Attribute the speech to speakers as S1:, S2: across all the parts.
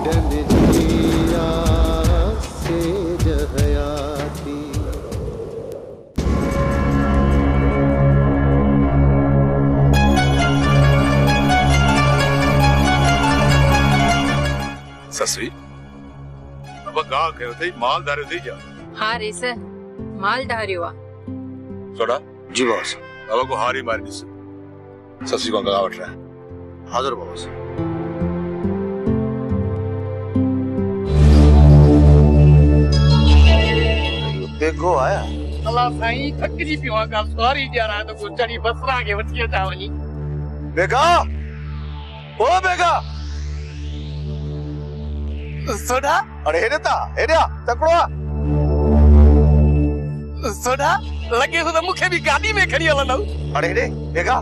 S1: जिया से जहयाती।
S2: ससुई अब गा कयो थई माल धारियो थई जा।
S3: हाँ रे सर माल धारियो आ।
S2: सोडा
S1: जी बॉस।
S2: अब को हारी मार दिस ससुई को गा वठ रहा है।
S1: हाजिर बॉस। देखो आया
S4: अल्लाह साईं थक जी पियो का सॉरी जरा तो को चढ़ी बसरा के वठी था वनी।
S1: बेगा ओ बेगा
S4: सोडा
S1: अरे हेरे तकड़ो
S4: सोडा लगे हो तो मुखे भी गाड़ी में खड़ी हलंदो।
S1: अरे हेरे बेगा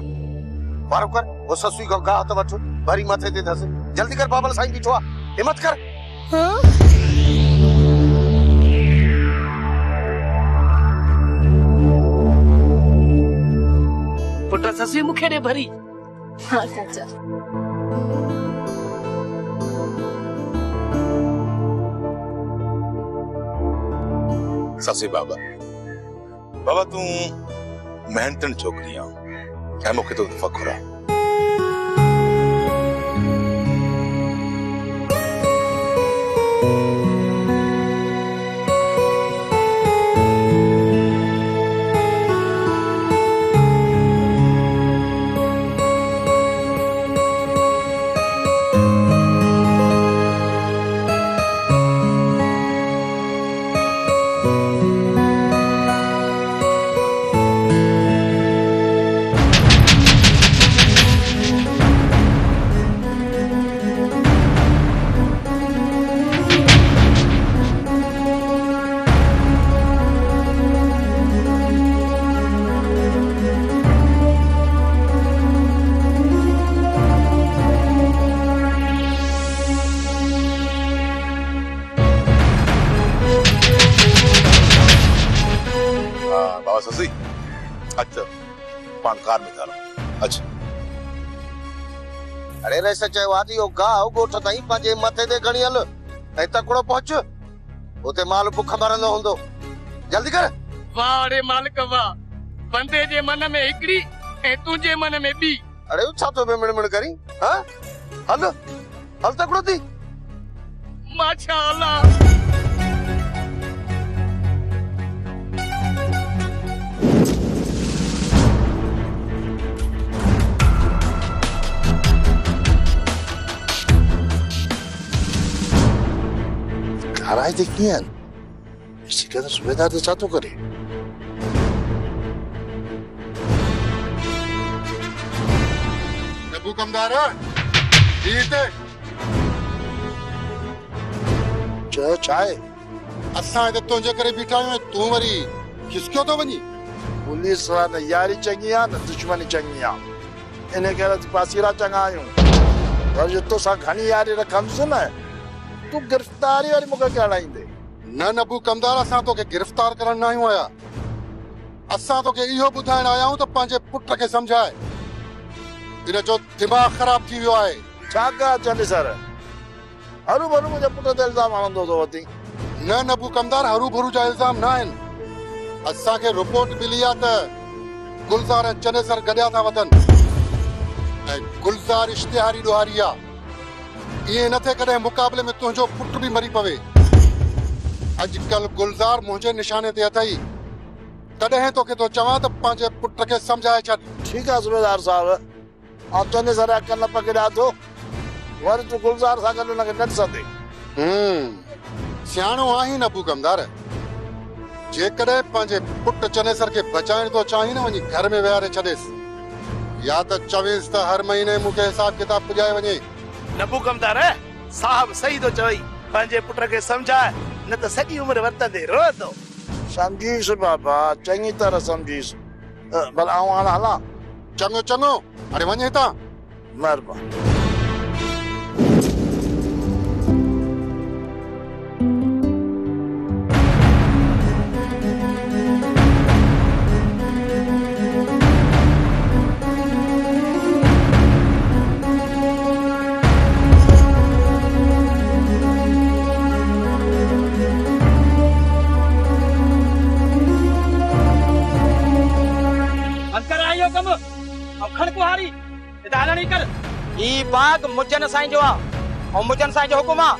S1: बारो कर वो ससुई को गा तो वठो भरी माथे ते दस जल्दी कर बाबल साईं बीठो आ हिम्मत कर।
S4: हां पुत्र ससुई मुखे ने भरी।
S3: हाँ चाचा।
S2: ससुई बाबा बाबा तू मेहनतन छोकरी आ ऐं मूंखे तो फ़ख्रु आहे। ससुई अच्छा पान कार में था अच्छा।
S1: अरे रे सचे वादी ओ गा ओ गोठ ताई पाजे मथे ते खणी हल ऐ तकड़ो पहुंच उते माल भुख मरंदो हुंदो जल्दी कर।
S4: वाह रे मालिक वाह बंदे जे मन में हिकड़ी ए तुझे मन में बी।
S1: अरे छा तो मिण करी हां हल हल तकड़ो थी
S4: माशाअल्लाह।
S1: हराए देखनी है इसी के अंदर सुबेदार तो चाहतो करे।
S5: नबू कमदार जीते
S1: चाय
S5: असां हिते तुंहिंजे करे बीठा आहियूं तूं वरी खिसकियो थो वञी।
S1: पुलिस वारा न यारी चंगी आ न दुश्मनी चंगी आ इन करे पासीरा चंगा आहियूं और जो तो सा घणी यारी रखंदुसि न तू गिरफ्तारी वारी मूंखे कहलाईंदे।
S5: न नबू कमदार असां तोखे गिरफ्तार करण न आहियूं आया असां तोखे इहो ॿुधाइण आया आहियूं त पंहिंजे पुट खे सम्झाए इन जो दिमाग़ ख़राब थी वियो आहे।
S1: छा कया चंडी सर हरू भरू मुंहिंजे पुट ते इल्ज़ाम हणंदो तो वती।
S5: न नबू कमदार हरू भरू जा इल्ज़ाम न आहिनि असांखे रिपोर्ट मिली आहे त गुलज़ार ऐं चने सर गॾिया था वधनि ऐं गुलज़ार इश्तिहारी ॾोहारी आहे। इएं न थिए कॾहिं मुक़ाबले में तुंहिंजो पुट बि मरी पवे। अॼुकल्ह गुलज़ार मुंहिंजे निशाने ते अथई तॾहिं तोखे तो चवां त पंहिंजे पुट खे सम्झाए छॾ।
S1: ठीकु आहे सूबेदार साहब ऐं चने सर अकल न पकड़िया थो वरी तूं गुलज़ार सां गॾु हुनखे न ॾिसंदे।
S5: सियाणो आहीं नबू कमदार जेकॾहिं पंहिंजे पुट चने सर खे बचाइण थो चाहीं न वञी घर में विहारे छॾेसि या त चवेसि त हर महीने मूंखे हिसाब किताब पुॼाए वञे।
S4: नबू कमदार साहब सही तो चई पंहिंजे पुट खे सम्झाए न त सॼी उमिरि वरतंदे रोतो।
S1: समझीस बाबा चंगी तरह समझीस भला आऊं हाणे हलां।
S5: चङो चङो हाणे वञे हितां।
S1: महिरबानी।
S6: बाग मुजन साईं जो आ और मुजन साईं जो हुकुम आ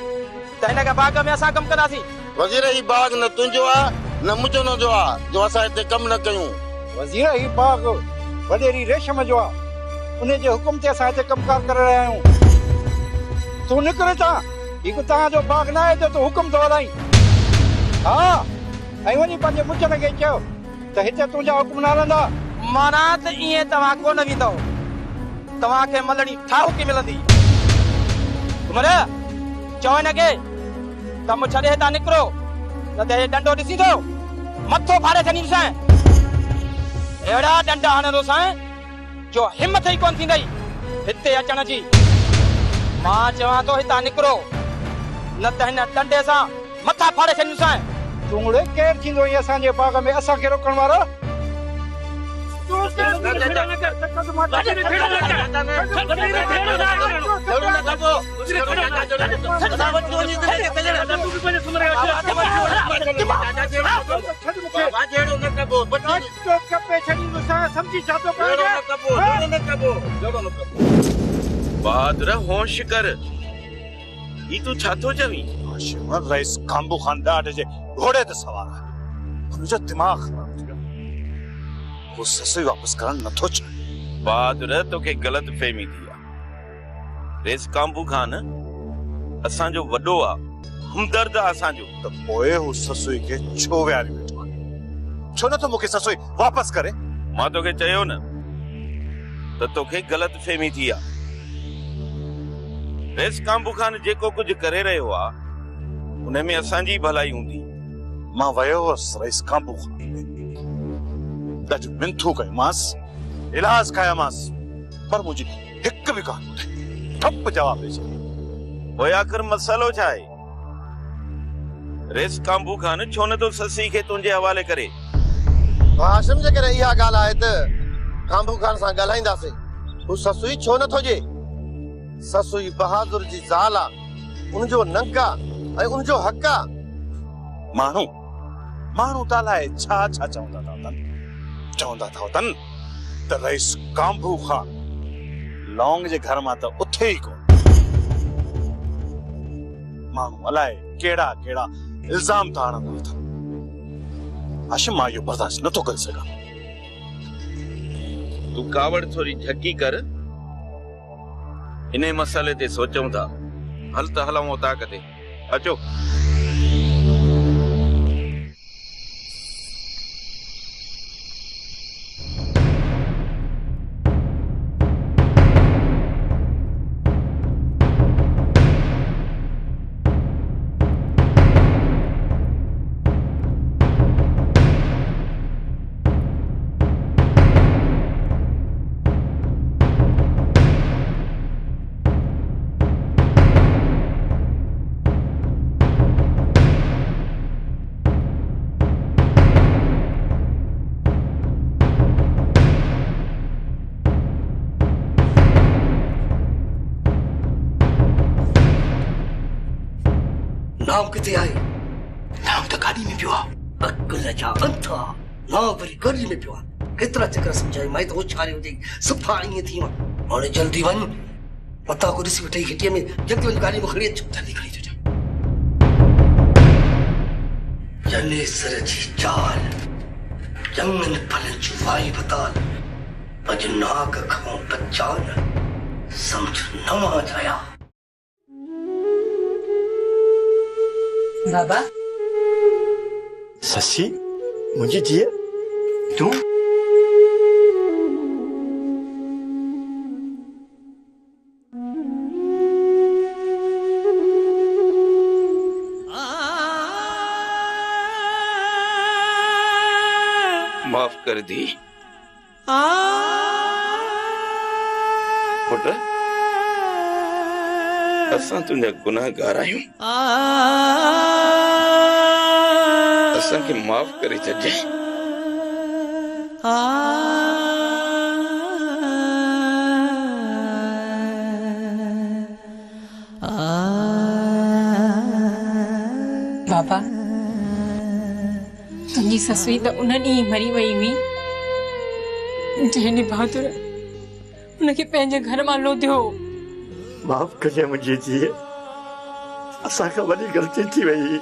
S6: त हिन के बाग में असां कम कंदासीं।
S7: वज़ीर ही बाग न तुंहिंजो आ न मुंहिंजो जो आ जो असां हिते कम न कयूं।
S8: वज़ीर ही बाग वॾेरी रेशम जो आ उन जे हुकुम ते असां हिते कमकार करे रहिया आहियूं। तूं निकिरे ता हिकु तव्हांजो बाग न आहे त तूं हुकुम थो हलाई। हा ऐं वञी पंहिंजे मुजन खे चयो त हिते तुंहिंजा हुकुम न हलंदा।
S6: माना त ईअं तव्हां कोन वेंदव, तव्हांखे मलड़ी ठाहुकी मिलंदी। उमर चओ हिन खे कमु छॾे हितां निकिरो न त हे डंडो ॾिसींदो मथो फाड़े छॾींदुसि। अहिड़ा डंडा हणंदोसि जो हिमत ई कोन थींदई हिते अचण जी। मां चवां थो हितां निकिरो न त हिन डंडे सां मथा फाड़े छॾींदुसि।
S8: तूं केरु थींदो ईअं असांजे बाग में असांखे रोकण वारो?
S9: बहादुर होश कर ई तू छा थो चवीं?
S1: हाशिम रईस कांबू खान ॾाढे जे घोड़े ते सवार आहे। हुनजो दिमाग़ ख़राब थी वियो। वो ससुई वापस करण नथो चाहे।
S9: बहादुर तोखे ग़लत फहमी थी आहे। रेस कांबू खान असांजो वॾो आहे, हमदर्द आहे असांजो।
S1: त पोइ हू ससुई खे छो विहारे वेठो आहे? छो नथो मूंखे ससुई वापस करे?
S9: मां तोखे चयो न त तोखे ग़लत फहमी थी आहे। रेस कांबू खान जेको कुझु करे रहियो आहे उन में असांजी भलाई हूंदी।
S1: मां वियो हुअसि रईस कांबू खान ॾाढी मिंथू कईमांसि, इलाज कयामांसि, पर मुंहिंजी हिकु बि कान ॿुधई। ठप जवाब ॾेई छॾियो।
S9: पोइ आख़िर मसइलो छा आहे? रेस कांबू खान छो नथो ससी खे तुंहिंजे हवाले करे?
S7: हाशिम जेकॾहिं इहा ॻाल्हि आहे त कांबू खान सां ॻाल्हाईंदासीं। हू ससुई छो नथो जे? ससुई बहादुर जी ज़ाल आ, उनजो नंका ऐं उनजो हक आ।
S1: माण्हू तालाए छा छा चवंदा था वतन त रईस कांबू खान लौंग जे घर मां त उथे ई कोन। माण्हू अलाए कहिड़ा कहिड़ा इल्ज़ाम था हणंदा अथनि। हाशिम मां इहो बर्दाश्त नथो करे सघां।
S9: तू कावड़ थोरी झकी कर, इन मसइले ते सोचूं था। हल त हलऊं ताक़त ते। अचो।
S10: नाम किथे आहे? नाम त गाड़ी में पियो आहे। अकुल जा अंत आहे। नाम वरी गाड़ी में पियो आहे। केतिरा चक्कर सम्झाई मां त उछारे हुजे सफ़ा ईअं थी वञ। हाणे जल्दी वञ, पता को ॾिसी वठई खिटीअ में। जल्दी वञ गाड़ी में खणी अच। जल्दी खणी अच। जनेसर जी चाल, चङनि फलनि जूं वाई बताल, अॼु नाक खां पचान सम्झ नवां जाया।
S11: बाबा
S10: ससी मुझे जिए तू
S9: माफ कर दी पुट, असां तुंहिंजा गुनाहगार आहियूं। असांखे माफ करे छॾिजे।
S3: बाबा तुंहिंजी ससुई त उन ॾींहुं मरी वई हुई जंहिं ॾींहुं बहादुर उनखे पंहिंजे घर मां लोधियो।
S11: माफ़ कजे मुंहिंजी धीअ, असांखां वॾी ग़लती थी वई।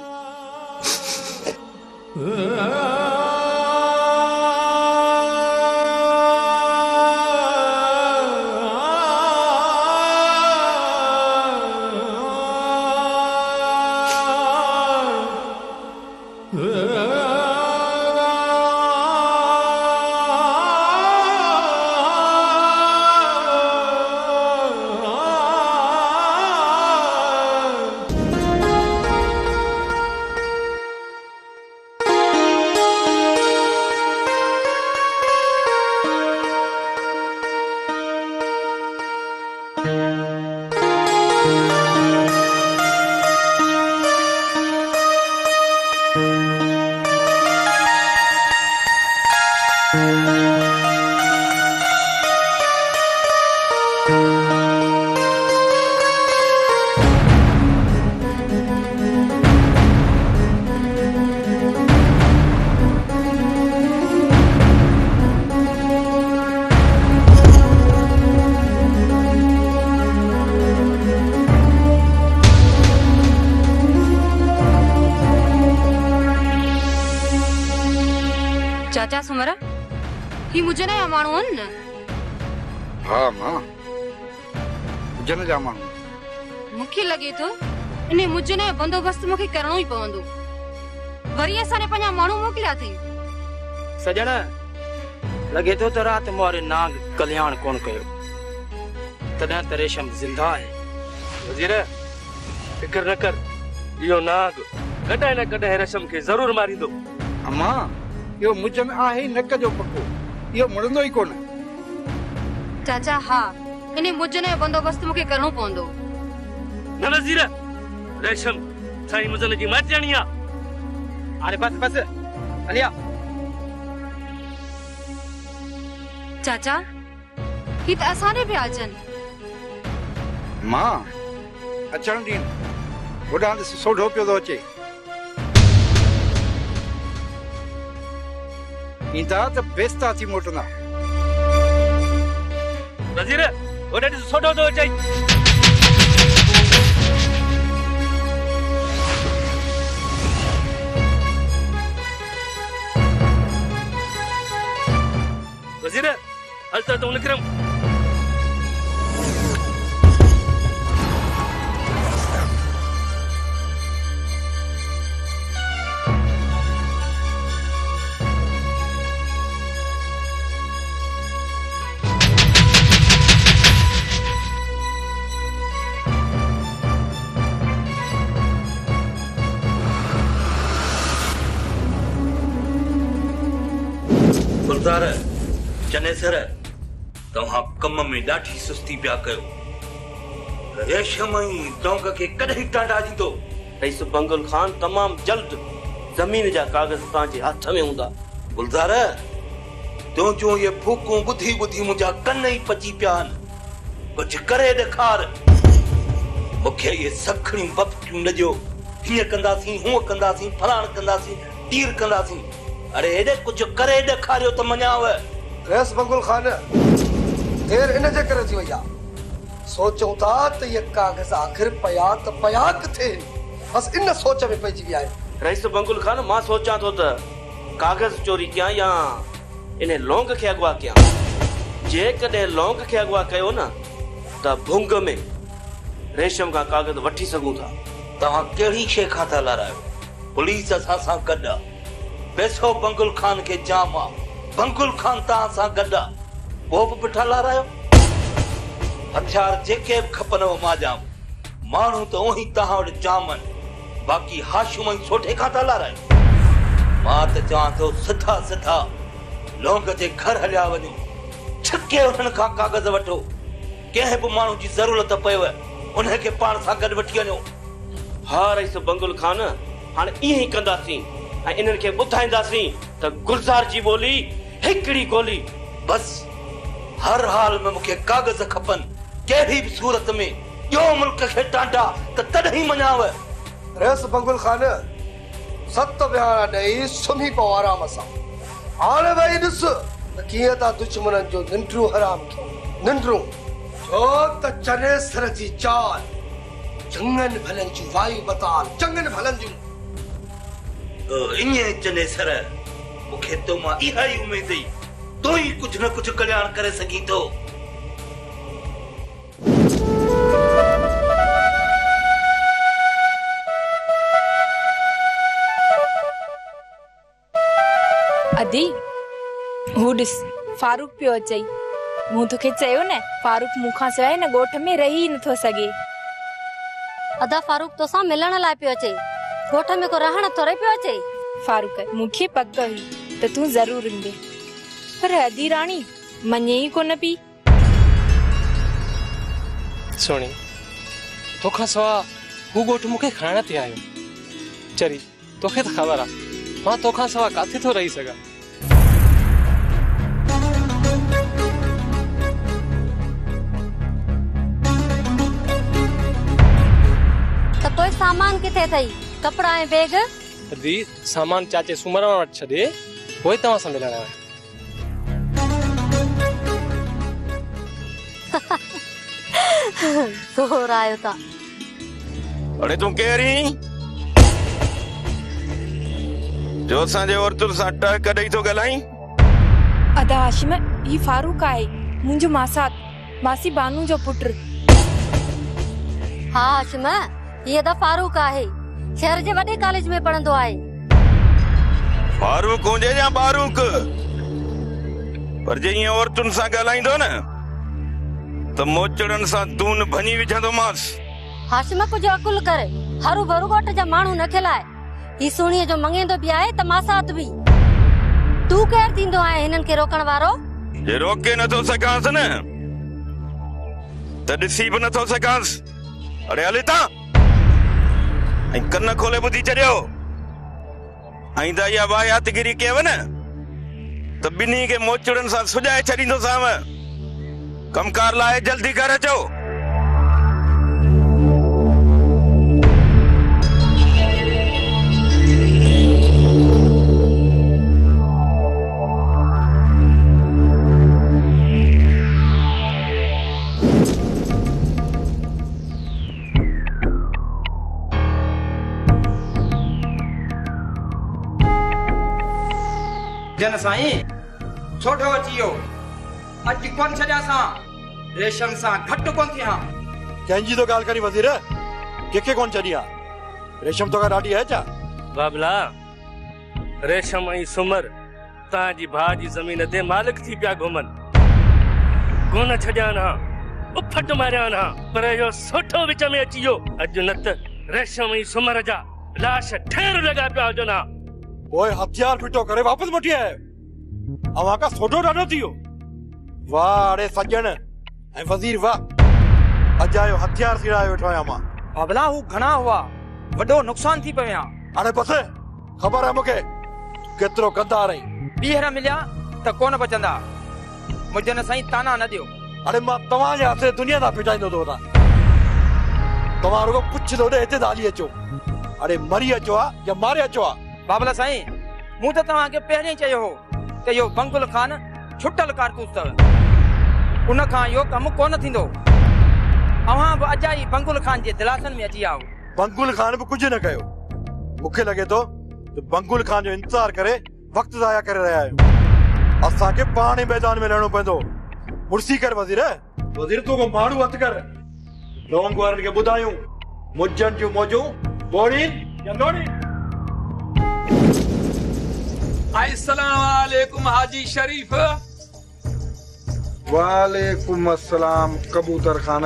S12: चाचा सुमरा, ही मुझे ना माण्हू आहिनि न?
S8: हाँ मां, जन जा माण्हू।
S12: मूंखे लॻे थो इन मुझे ना बंदोबस्त मूंखे करणो ई पवंदो। वरी असां ने पंहिंजा माण्हू मोकिलिया अथई।
S6: सजण लॻे थो त राति मोरे नाग कल्याण कोन कयो, तॾहिं त रेशम ज़िंदा आहे। वज़ीर फिक्र न कर, इहो नाग कॾहिं न कॾहिं रेशम खे ज़रूर मारींदो।
S8: अम्मा इहो मुझ में आहे न कजो पको, इहो मुड़ंदो ई कोन।
S12: चाचा हाँ, इन मुझे ना बंदोबस्त मूंखे करणो पवंदो।
S6: न वज़ीर, रेशम साईं मुझन जी मत ॼणी आहे। अरे बस बस हलिया।
S12: चाचा ही त असां ॾे पिया अचनि।
S8: मां अचण ॾींहुं होॾां ॾिस सोढो पियो थो अचे। ईंदा त बेस्ता थी मोटंदा।
S6: वज़ीर होॾे ॾिस सोढो थो अचे। वज़ीर हल त तूं निकिरम। गुलज़ार जनेसर, तव्हां कम में ॾाढी सुस्ती पिया कयो। रेशम ई डोंग खे कॾहिं टांडा ॾींदो। रईस बंगुल खान तमाम जल्द ज़मीन जा कागज़ तव्हांजे हथ में हूंदा। गुलज़ार तूं जो ये फूकूं ॿुधी ॿुधी मुंहिंजा कन ई पची पिया आहिनि। कुझु करे ॾेखार। मूंखे ये सखणी बपटियूं न ॾियो। हीअं कंदासीं, हूअं कंदासीं, फलाण कंदासीं, तीर कंदासीं। अरे हेॾे कुझु करे ॾेखारियो त मञाव।
S10: रेस बंगुल खान देर इन जे करे थी वई आहे। सोचूं था त ये कागज़ आख़िर पया त पया किथे। बस इन सोच में पइजी विया आहिनि।
S6: रईस बंगुल खान मां सोचां थो त कागज़ चोरी कयां या इन लौंग खे अगवा कयां। जेकॾहिं लौंग खे अगवा कयो न त भुंग में रेशम खां कागज़ वठी सघूं था। तव्हां कहिड़ी शइ खां था लारायो? पुलिस असां सां गॾु आहे। पैसो बंगुल खान खे जाम आहे। बंगुल खान तव्हां सां गॾु आहे। पोइ बि बिठा लारायो। हथियार जेके बि खपनव मां जाम। माण्हू त उही तव्हां वटि जाम आहिनि। बाक़ी हाशुम ई सोठे खां था लारायो। मां त चवां थो सिधा सिधा लौंग जे घर हलिया वञो। छिके उन्हनि खां कागज़ वठो। कंहिं बि माण्हू जी ज़रूरत पएव उनखे पाण सां गॾु वठी वञो। हा रईस बंगुल खान, हाणे ईअं ई कंदासीं ऐं इन्हनि खे ॿुधाईंदासीं त गुलज़ार जी ॿोली हिकिड़ी गोली। बस हर हाल में मूंखे कागज़ खपनि। कहिड़ी बि सूरत में ॿियो मुल्क खे टांटा त तॾहिं मञाव।
S10: रेस बंगुल खान सत बयाना ॾेई सुम्ही पओ आराम सां। हाणे वेही ॾिस त कीअं था दुश्मननि जो निंड्रू हराम कयो। निंड्रू छो त चने सर जी चाल चंगन भलन जी वायु बताल चंगन भलन जी इने चने सर मुखे तो मां इहा ही उम्मीद ही तो ही कुछ न कुछ कल्याण करे सकी तो
S13: अदी हू ॾिस फारूक पियो अचई मूं तोखे चयो न फारूक मूंखां सवाइ न ॻोठ में रही नथो सघे
S12: अदा फारूक तोसां मिलण लाइ पियो अचे ॻोठ में को रहण थोरे पियो अचे
S13: फारूक मूंखे पक हुई त तूं ज़रूर ईंदे पर अदी राणी मञे ई कोन पई
S6: सुणी तोखां सवा हू ॻोठ मूंखे खाइण ते आयो चरी तोखे त ख़बर आहे मां तोखां सवा काथे थो रही सघां
S12: त कोई सामान किथे अथई कपड़ा ऐं बैग
S6: अदी सामान चाचे सुमरण वटि छॾे पोइ तव्हां सां मिलण आयो
S12: जोर आयो था
S9: अरे तूं केरी जो असांजे औरतुनि सां टहक ॾेई थो ॻाल्हाई
S13: अदा हाशिम ही फारूक आहे मुंहिंजो मासात मासी बानू जो पुटु
S12: हा हाशिम ये अदा फारूक आहे शहर जे वॾे कॉलेज में पढ़ंदो आहे
S9: फारूक हुजे या बारूक पर जे ईअं औरतुनि सां ॻाल्हाईंदो न त मोचड़नि सां दून भञी विझंदोमांसि
S12: हाशिम कुछ अकुल कर हरू भरू ॻोठ जा माण्हू न खिलाए ही सुणीअ जो मंगेंदो बि आहे त मासात बि तू केर थींदो आहे हिननि खे रोकण वारो
S9: जे रोके नथो सघांसि न त ॾिसी बि नथो सघांसि अरे हले ता ऐं कन खोले ॿुधी छॾियो आईंदा इहा वायातगिरी कयव न त ॿिन्ही खे मोचड़नि सां सुॼाए छॾींदोसांव कमकार लाइ जल्दी कर अचो
S6: जन साईं छोटो अची वियो अॼु कोन छॾिया सां रेशम सां घटि कोन थिया
S11: कंहिंजी तो ॻाल्हि करी वज़ीर कंहिंखे कोन छॾी आहे रेशम तोखां ॾाढी आहे छा
S14: बाबला रेशम ऐं सुमर तव्हांजी भाउ जी ज़मीन ते मालिक थी पिया घुमनि कोन छॾिया न उफट मारिया न पर इहो सुठो विच में अची वियो अॼु न त रेशम ऐं सुमर जा लाश ठेर लॻा पिया हुजनि हा
S11: ओए हथियार फिटो करे वापस मोटी आए अवां का सोडो डाडो थियो वाह अरे सज्जन ऐं वजीर वाह अजायो हथियार सिरायो वेठो आहियां मां
S6: बाबला हू घणा हुआ वॾो नुक़सान थी पिया
S11: अरे बस ख़बर आहे मूंखे केतिरो गद्दार आहीं
S6: ॿीहर मिलिया त कोन बचंदा मुंहिंजे न साईं ताना न ॾियो
S11: अरे मां तव्हांजे हथे दुनिया दा पिटाईंदो तो तव्हां रुगो पुछ लो हिते दाली अचो अरे मरी अचो आहे या मारे अचो आहे
S6: बाबला साईं मूं त तव्हांखे पहिरियों चयो हो त इहो बंगुल खान छुटल कारतूस अथव उन खां इहो कमु कोन थींदो अव्हां बि अजाई बंगुल खान जे दिलासनि में अची आओ
S11: बंगुल खान बि कुझु न कयो मूंखे लॻे थो त बंगुल खान जो इंतज़ार करे वक़्तु ज़ाया करे रहिया आहियूं असांखे पाण ई मैदान में लहणो पवंदो मुड़सी कर वज़ीर वज़ीर तूं को माण्हू हथु कर लोंग वारनि खे ॿुधायूं मुजनि जूं मौजूं बोड़ीन या लोड़ीन
S15: अस्सलाम वालेकुम हाजी शरीफ
S1: वालेकुम अस्सलाम कबूतर खान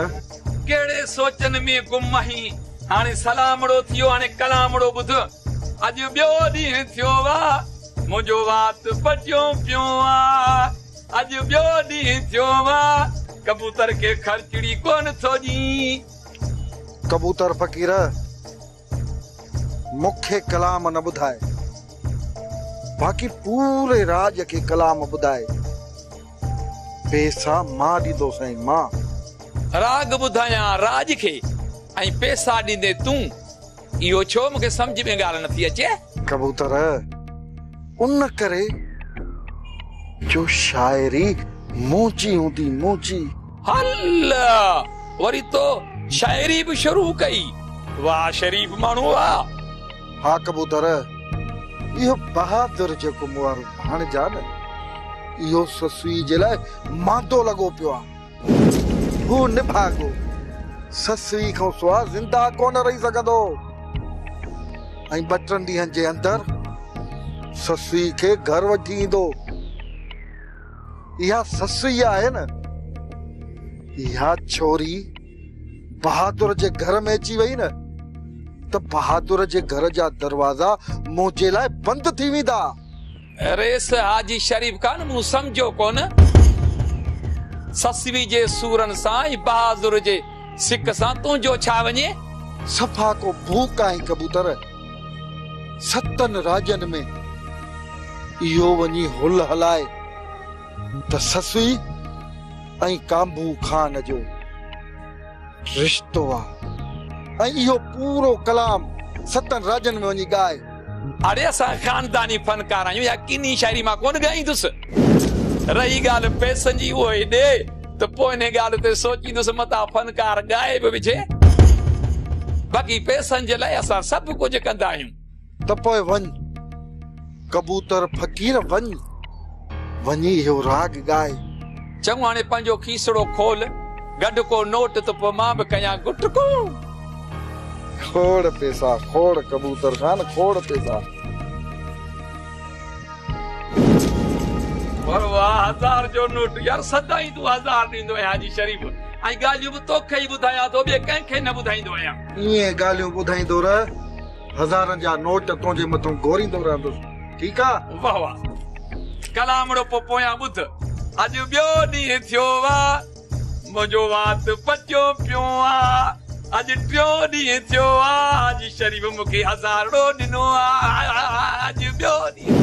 S15: केड़े सोचन में गुम ही हाने सलामड़ो थियो हाने कलामड़ो बुध अज बियो दी थियो वा मुजो बात पटियो पियो आ अज बियो दी थियो वा कबूतर के खरचड़ी कोन थोजी
S1: कबूतर फकीर मुखे कलाम न बुधाए बाकी पूरे राज के कलाम बुधाए पैसा मां दीदो सही मां
S15: राग बुधाया राज के आई पैसा दीदे तू इयो छो मुके समझ में गाल नथी अचे
S1: कबूतर उन करे जो शायरी मोची होती मोची
S15: हल वरी तो शायरी भी शुरू कई। वाह शरीफ माण्हू वाह।
S1: हा कबूतर इहो बहादुर जेको मुआरो भाणजा न इहो ससुई जे लाइ मांदो लॻो पियो आहे। हू निभागो ससुई खां सवाइ ज़िंदा कोन रही सघंदो ऐं 2-3 ॾींहंनि जे अंदरि ससुई खे घर वठी ईंदो। इहा ससुई आहे न, इहा छोरी बहादुर जे घर में अची वई न त बहादुर जे घर जा दरवाजा मुंहिंजे लाइ बंदि थी वेंदा।
S15: अरे हाजी शरीफ खान मूं समझो कोन। ससवी जे सूरन सां ऐं बहादुर जे सिक सां तुंहिंजो छा वञे?
S1: सफ़ा को भूख आहे कबूतर। 7 राजनि में इहो वञी हुल हलाए त ससुई ऐं कांबू खान जो रिश्तो आहे ऐं इहो पूरो कलाम 7 राजनि में वञी ॻाए।
S15: अरे असां खानदानी फनकार आहियूं, या किनी शायरी मां कोन ॻाईंदुसि। रही ॻाल्हि पैसनि जी उहो ई ॾे त पोइ इन ॻाल्हि ते सोचींदुसि मतां फनकार ॻाए बि विझे। बाक़ी पैसनि जे लाइ असां सभु कुझु कंदा आहियूं।
S1: त पोइ वञ कबूतर फ़कीर वञी इहो राग ॻाए।
S15: चङो हाणे पंहिंजो खीसड़ो खोल, गॾु को नोट त पोइ मां बि कयां गुटको।
S1: खोड़ पैसा खोड़ कबूतर खान खोड़ पैसा।
S15: वाह 1000 जो नोट यार सदाई तू 1000 ॾींदो आहे हाजी शरीफ। ऐं ॻाल्हियूं बि तोखे ई ॿुधायां थो, ॿिए कंहिंखे न ॿुधाईंदो आहियां।
S1: इएं ॻाल्हियूं ॿुधाईंदो रह, 1000 जा नोट तुंहिंजे मथां घोरींदो रहंदुसि। ठीकु आहे?
S15: वाह वाह कलामड़ो पोयां ॿुध। अॼु ॿियो ॾींहुं थियो आहे, मुंहिंजो वात पचियो पियो आहे। अॼु टियों ॾींहुं थियो आहे, हाजी शरीफ मूंखे 1000 ॾिनो आहे। अॼु ॿियो ॾींहुं